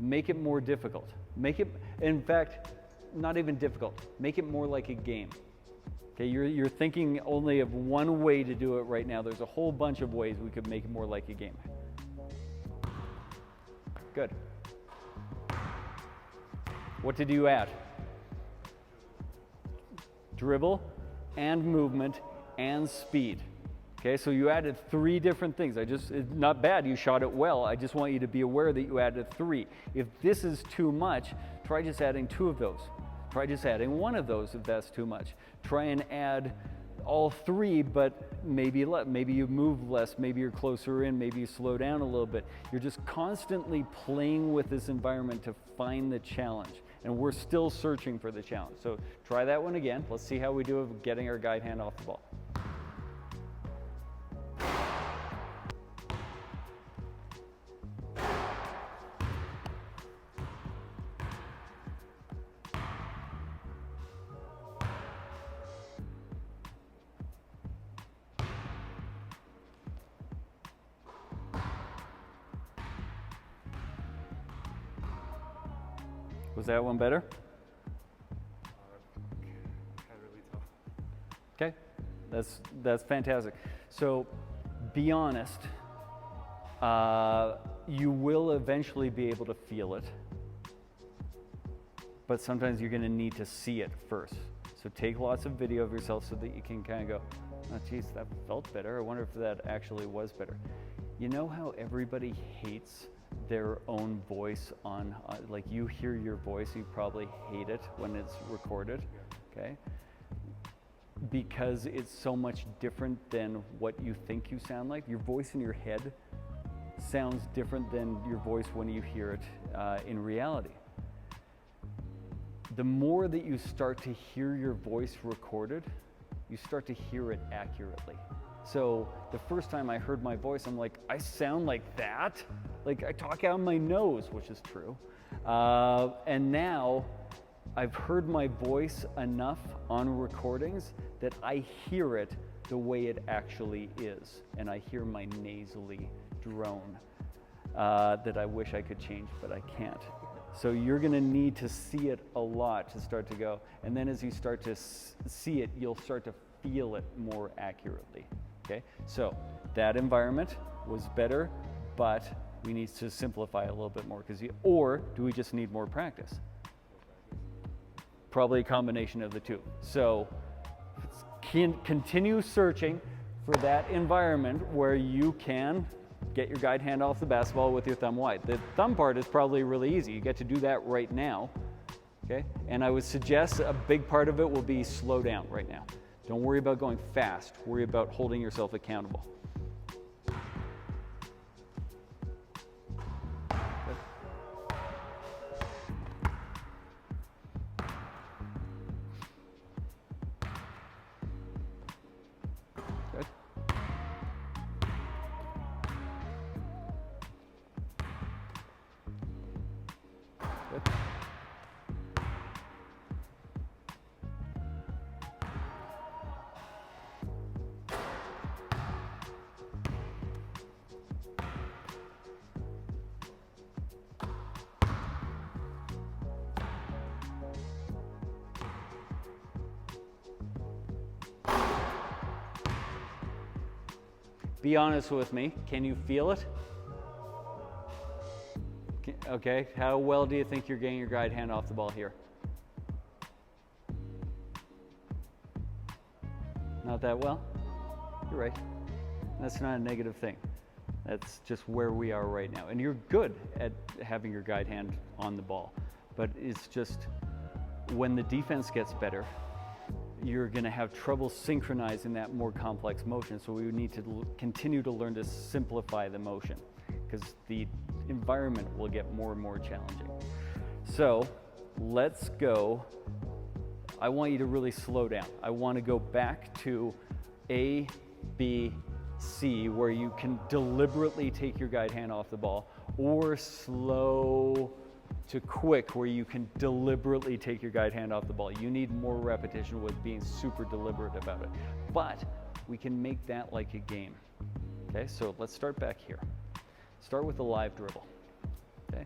Make it more difficult. Make it, in fact, not even difficult. Make it more like a game. Okay, you're thinking only of one way to do it right now. There's a whole bunch of ways we could make it more like a game. Good. What did you add? Dribble and movement and speed. Okay, so you added 3 different things. It's not bad, you shot it well. I just want you to be aware that you added 3. If this is too much, try just adding 2 of those. Try just adding 1 of those if that's too much. Try and add all 3, but maybe you move less, maybe you're closer in, maybe you slow down a little bit. You're just constantly playing with this environment to find the challenge. And we're still searching for the challenge. So try that one again. Let's see how we do of getting our guide hand off the ball. Was that one better? Can't really tell. Okay, that's fantastic. So be honest, you will eventually be able to feel it, but sometimes you're going to need to see it first. So take lots of video of yourself so that you can kind of go, oh geez, that felt better. I wonder if that actually was better. You know how everybody hates their own voice on, like you hear your voice, you probably hate it when it's recorded, okay? Because it's so much different than what you think you sound like. Your voice in your head sounds different than your voice when you hear it in reality. The more that you start to hear your voice recorded, you start to hear it accurately. So the first time I heard my voice, I'm like, I sound like that? Like I talk out my nose, which is true. And now I've heard my voice enough on recordings that I hear it the way it actually is. And I hear my nasally drone that I wish I could change, but I can't. So you're gonna need to see it a lot to start to go. And then as you start to see it, you'll start to feel it more accurately. Okay, so that environment was better, but we need to simplify a little bit more, or do we just need more practice? Probably a combination of the two. So continue searching for that environment where you can get your guide hand off the basketball with your thumb wide. The thumb part is probably really easy. You get to do that right now, okay? And I would suggest a big part of it will be slow down right now. Don't worry about going fast. Worry about holding yourself accountable. Good. Good. Be honest with me. Can you feel it? Okay, how well do you think you're getting your guide hand off the ball here? Not that well? You're right. That's not a negative thing. That's just where we are right now. And you're good at having your guide hand on the ball. But it's just when the defense gets better, you're going to have trouble synchronizing that more complex motion. So we need to continue to learn to simplify the motion, because the environment will get more and more challenging. So let's go. I want you to really slow down. I want to go back to A, B, C, where you can deliberately take your guide hand off the ball, or slow to quick, where you can deliberately take your guide hand off the ball. You need more repetition with being super deliberate about it. But we can make that like a game. Okay, so let's start back here. Start with a live dribble. Okay.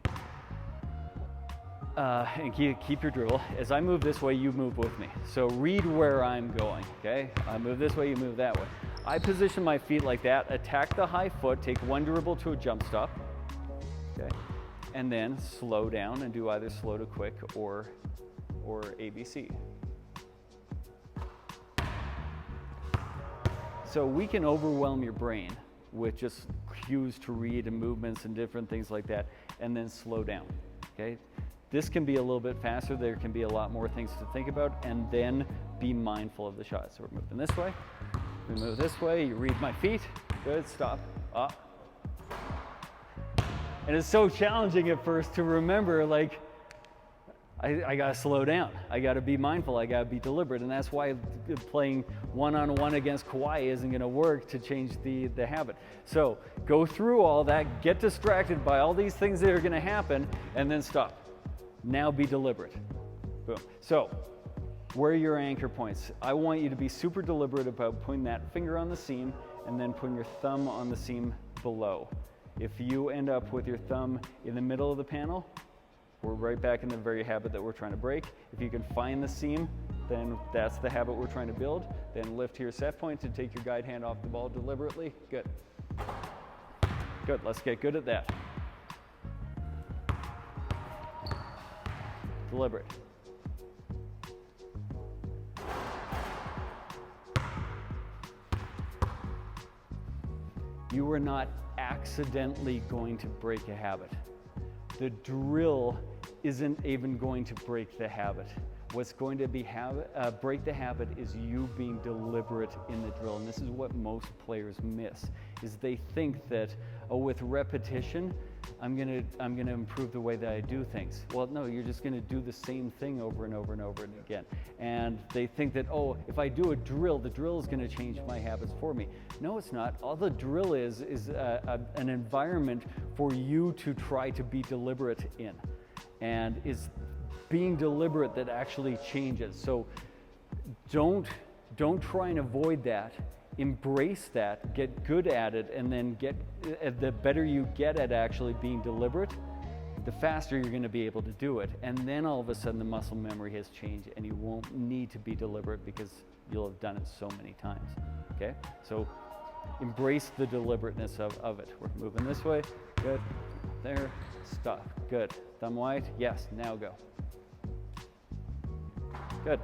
And keep your dribble. As I move this way, you move with me. So read where I'm going, okay? I move this way, you move that way. I position my feet like that, attack the high foot, take one dribble to a jump stop, okay? And then slow down and do either slow to quick or ABC. So we can overwhelm your brain with just cues to read and movements and different things like that, and then slow down, okay? This can be a little bit faster. There can be a lot more things to think about, and then be mindful of the shot. So we're moving this way. We move this way. You read my feet. Good. Stop. Up. And it's so challenging at first to remember, like, I got to slow down. I got to be mindful. I got to be deliberate. And that's why playing one-on-one against Kawhi isn't going to work to change the habit. So go through all that, get distracted by all these things that are going to happen, and then stop. Now be deliberate. Boom. So, where are your anchor points? I want you to be super deliberate about putting that finger on the seam and then putting your thumb on the seam below. If you end up with your thumb in the middle of the panel, we're right back in the very habit that we're trying to break. If you can find the seam, then that's the habit we're trying to build. Then lift to your set point and take your guide hand off the ball deliberately. Good. Good. Let's get good at that. Deliberate. You are not accidentally going to break a habit. The drill isn't even going to break the habit. What's going to be break the habit is you being deliberate in the drill. And this is what most players miss, is they think that, oh, with repetition, I'm gonna improve the way that I do things. Well, no, you're just gonna do the same thing over and over and over and again. And they think that, oh, if I do a drill, the drill is gonna change my habits for me. No, it's not. All the drill is an environment for you to try to be deliberate in. And is being deliberate that actually changes. So don't try and avoid that. Embrace that, get good at it, and then the better you get at actually being deliberate, the faster you're going to be able to do it. And then all of a sudden the muscle memory has changed and you won't need to be deliberate because you'll have done it so many times. Okay? So embrace the deliberateness of it. We're moving this way. Good. There. Stop. Good. Thumb wide. Yes. Now go. Good.